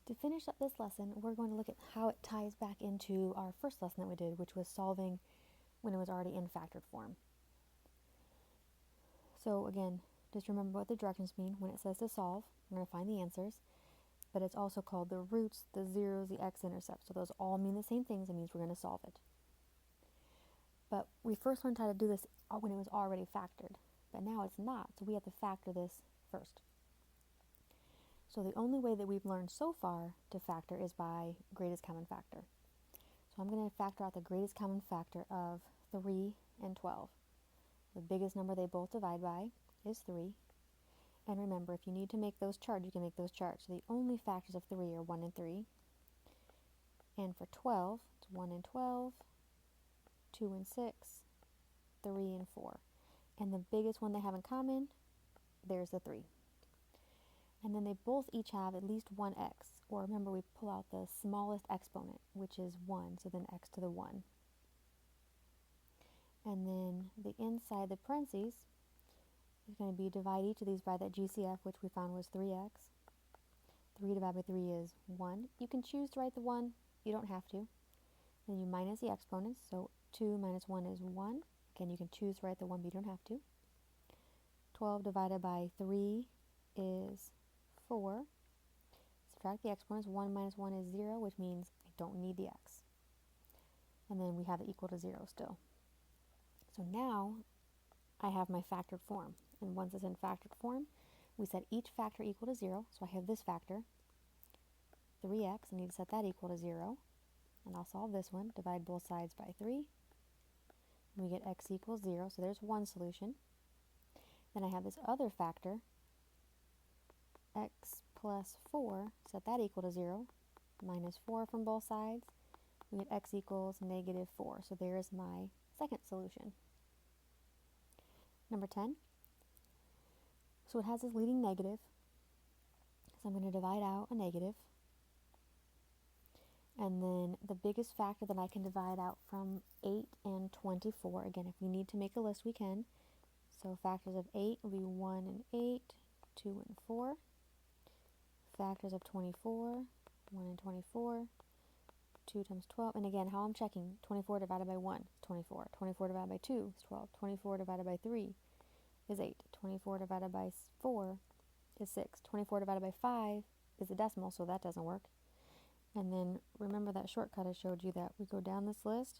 To finish up this lesson, we're going to look at how it ties back into our first lesson that we did, which was solving when it was already in factored form. So again, just remember what the directions mean. When it says to solve, we're going to find the answers, but it's also called the roots, the zeros, the x-intercepts. So those all mean the same things. It means we're going to solve it. But we first learned how to do this when it was already factored, but now it's not, so we have to factor this first. So the only way that we've learned so far to factor is by greatest common factor. So I'm going to factor out the greatest common factor of 3 and 12. The biggest number they both divide by is 3. And remember, if you need to make those charts, you can make those charts. So the only factors of 3 are 1 and 3. And for 12, it's 1 and 12, 2 and 6, 3 and 4. And the biggest one they have in common, there's the 3. And then they both each have at least one x. Or remember, we pull out the smallest exponent, which is 1, so then x to the 1. And then the inside the parentheses is going to be divide each of these by that GCF, which we found was 3x. 3 divided by 3 is 1. You can choose to write the 1. You don't have to. Then you minus the exponents, so 2 minus 1 is 1. Again, you can choose to write the 1, but you don't have to. 12 divided by 3 is 4. Subtract the exponents. 1 minus 1 is 0, which means I don't need the x. And then we have it equal to 0 still. So now I have my factored form. And once it's in factored form, we set each factor equal to 0. So I have this factor, 3x. I need to set that equal to 0. And I'll solve this one. Divide both sides by 3. And we get x equals 0. So there's one solution. Then I have this other factor, x plus 4. Set that equal to 0. Minus 4 from both sides. We get x equals negative 4. So there is my second solution. Number 10. So it has this leading negative. So I'm going to divide out a negative. And then the biggest factor that I can divide out from 8 and 24. Again, if we need to make a list, we can. So factors of 8 will be 1 and 8, 2 and 4. Factors of 24, 1 and 24, 2 times 12. And again, how I'm checking, 24 divided by 1 is 24. 24 divided by 2 is 12. 24 divided by 3 is 8. 24 divided by 4 is 6. 24 divided by 5 is a decimal, so that doesn't work. And then remember that shortcut I showed you that we go down this list.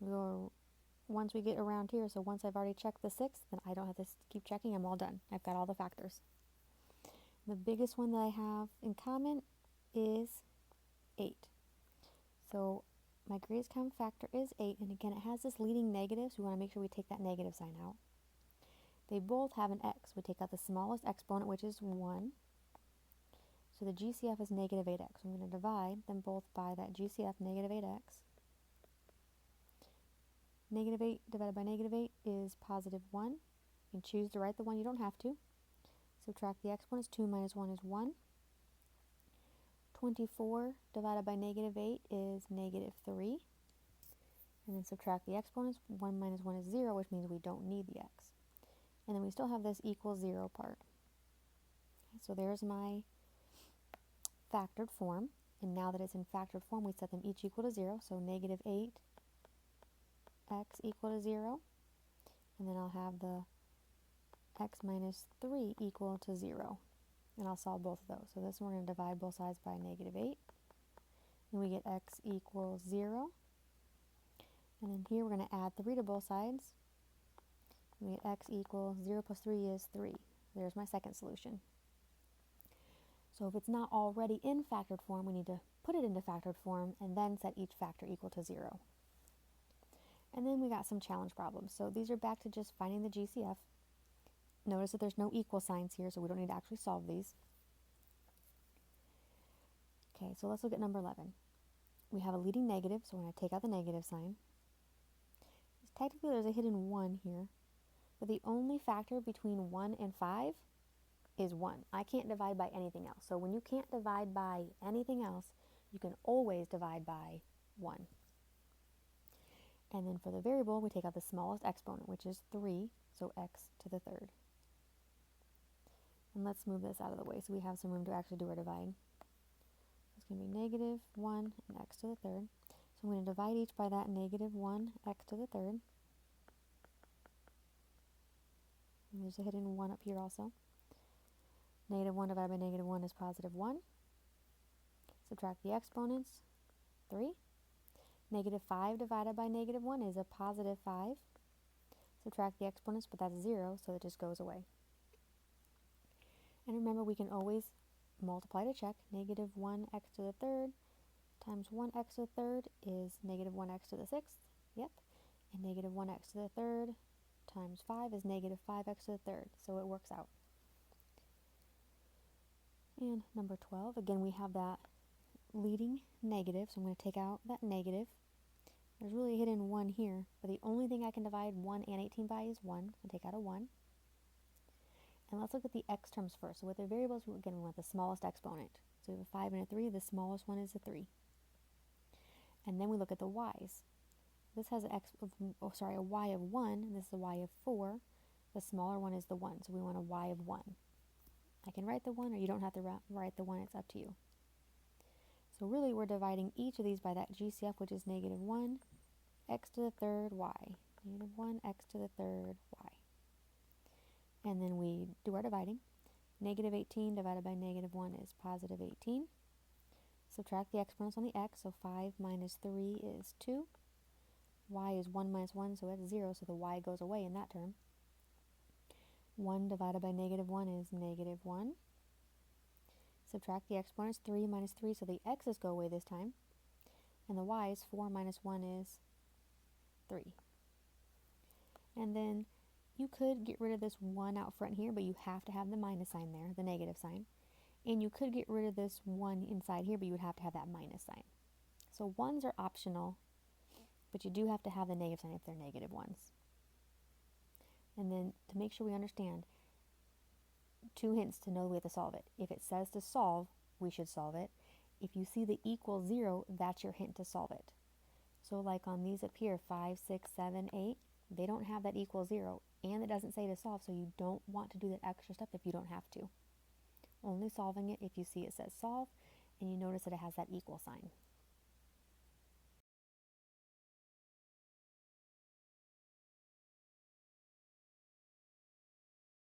We go once we get around here, so once I've already checked the 6, then I don't have to keep checking. I'm all done. I've got all the factors. The biggest one that I have in common is 8. So my greatest common factor is 8, and again, it has this leading negative, so we want to make sure we take that negative sign out. They both have an x. We take out the smallest exponent, which is 1. So the GCF is negative 8x. I'm going to divide them both by that GCF, negative 8x. Negative 8 divided by negative 8 is positive 1. You can choose to write the 1. You don't have to. Subtract the exponents. 2 minus 1 is 1. 24 divided by negative 8 is negative 3. And then subtract the exponents. 1 minus 1 is 0, which means we don't need the x. And then we still have this equals 0 part. Okay, so there's my factored form. And now that it's in factored form, we set them each equal to 0. So negative 8 x equal to 0. And then I'll have the x minus 3 equal to 0. And I'll solve both of those. So this one we're going to divide both sides by negative 8. And we get x equals 0. And then here we're going to add 3 to both sides. We get x equals 0 plus 3 is 3. There's my second solution. So if it's not already in factored form, we need to put it into factored form and then set each factor equal to 0. And then we got some challenge problems. So these are back to just finding the GCF. Notice that there's no equal signs here, so we don't need to actually solve these. Okay, so let's look at number 11. We have a leading negative, so we're going to take out the negative sign. Technically, there's a hidden 1 here. But the only factor between 1 and 5 is 1. I can't divide by anything else. So when you can't divide by anything else, you can always divide by 1. And then for the variable, we take out the smallest exponent, which is 3, so x to the third. And let's move this out of the way so we have some room to actually do our divide. going to be negative 1 and x to the third. So I'm going to divide each by that negative 1 x to the third. And there's a hidden 1 up here also. Negative 1 divided by negative 1 is positive 1. Subtract the exponents, 3. Negative 5 divided by negative 1 is a positive 5. Subtract the exponents, but that's 0, so it just goes away. And remember, we can always multiply to check. Negative 1x to the third times 1x to the third is negative 1x to the sixth. Yep. And negative 1x to the third times 5 is negative 5x to the third, so it works out. And number 12, again, we have that leading negative, so I'm going to take out that negative. There's really a hidden 1 here, but the only thing I can divide 1 and 18 by is 1. I'll take out a 1. And let's look at the x terms first. So with the variables, again, we want the smallest exponent. So we have a 5 and a 3. The smallest one is a 3. And then we look at the y's. This has a y of 1, and this is a y of 4. The smaller one is the 1, so we want a y of 1. I can write the 1, or you don't have to write the 1. It's up to you. So really, we're dividing each of these by that GCF, which is negative 1 x to the third y. Negative 1 x to the third y. And then we do our dividing. Negative 18 divided by negative 1 is positive 18. Subtract the exponents on the x, so 5 minus 3 is 2. Y is 1 minus 1, so that's 0, so the y goes away in that term. 1 divided by negative 1 is negative 1. Subtract the exponents, 3 minus 3, so the x's go away this time. And the y's, 4 minus 1 is 3. And then you could get rid of this 1 out front here, but you have to have the minus sign there, the negative sign. And you could get rid of this 1 inside here, but you would have to have that minus sign. So 1s are optional, but you do have to have the negative sign if they're negative 1s. And then to make sure we understand, 2 hints to know the way to solve it. If it says to solve, we should solve it. If you see the equal 0, that's your hint to solve it. So like on these up here, 5, 6, 7, 8, they don't have that equal 0, and it doesn't say to solve, so you don't want to do that extra step if you don't have to. Only solving it if you see it says solve, and you notice that it has that equal sign.